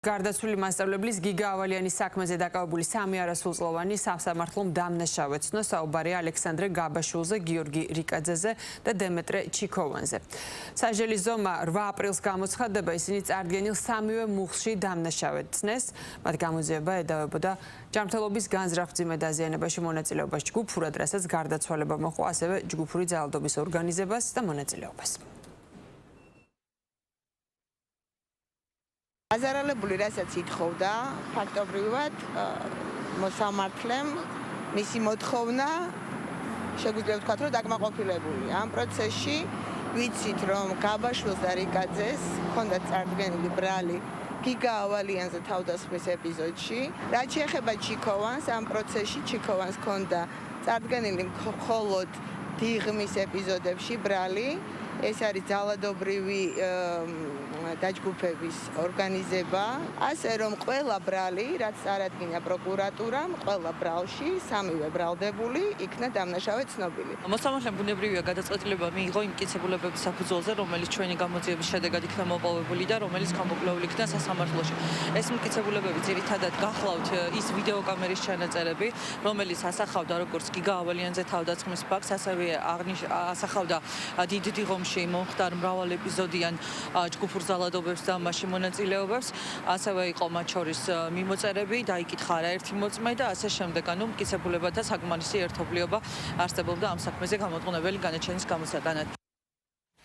გარდაცვლილი მასწავლებლის გიგა ავალიანის საქმეზე დაკავებული 3 არასრულწლოვანი სამსამართლომ დამნაშავე ცნო საუბარია ალექსანდრე გაბაშვილზე, გიორგი რიკაძეზე და დემეტრე ჩიქოვანზე. საჟელის ზომა 8 აპრილს გამოცხადდება, ისინი წარდგენილ 3-ვე მუხლში დამნაშავედ ცნეს. მათ გამოძიება ედავებოდა ჯანმრთელობის განზრახ-მძიმე დაზიანებაში მონაწილეობას ჯგუფურად, რასაც გარდაცვალება მოჰყვა, ასევე ჯგუფური ძალადობის ორგანიზებას და მონაწილეობას. აზარალებული, რასაც ითხოვდა, ფაქტობრივად მოსამართლემ მისი მოთხოვნა შეგვიძლია ვთქვათ, რომ დაკმაყოფილებული. ამ პროცესში ვიცით, რომ გაბაშვილს და რიკაძეს ჰქონდათ წარდგენილი ბრალი გიგა ავალიანზე თავდასხმის ეპიზოდში. რაც შეეხება ჩიქოვანს, ამ პროცესში ჩიქოვანს ჰქონდა წარდგენილი მხოლოდ დიღმის ეპიზოდებში ბრალი. ეს არის ძალადობრივი დაჯგუფების ორგანიზება, ასე რომ ყველა ბრალი, რაც წარადგინა პროკურატურამ, ყველა ბრალში 3-ვე ბრალდებული იქნა დამნაშავე ცნობილი. მოსამართლემ ბუნებრივია გადაწყვეტილება მიიღო იმ მტკიცებულებების საფუძველზე, რომელიც ჩვენი გამოძიების შედეგად იქნა მოპოვებული და რომელიც გამოკლებული იქნა სასამართლოში. ეს მტკიცებულებები ძირითადად გახლავთ ის ვიდეოკამერის ჩანაწერები, რომელიც ასახავდა როგორც გიგა ავალიანზე თავდასხმის ფაქტს, ასევე ასახავდა დიდ დიღომში მომხდარ მრავალ ეპიზოდიან ჯგუფურ ძალადობებს და მასში მონაწილეობებს, ასევე იყო მათ შორის მიმოწერები, დაიკითხა არაერთი მოწმე და ასე შემდეგ. ანუ მტკიცებულებათა საკმარისი ერთობლიობა არსებობდა ამ საქმეზე გამოყენებელი განაჩენის გამოსატანად.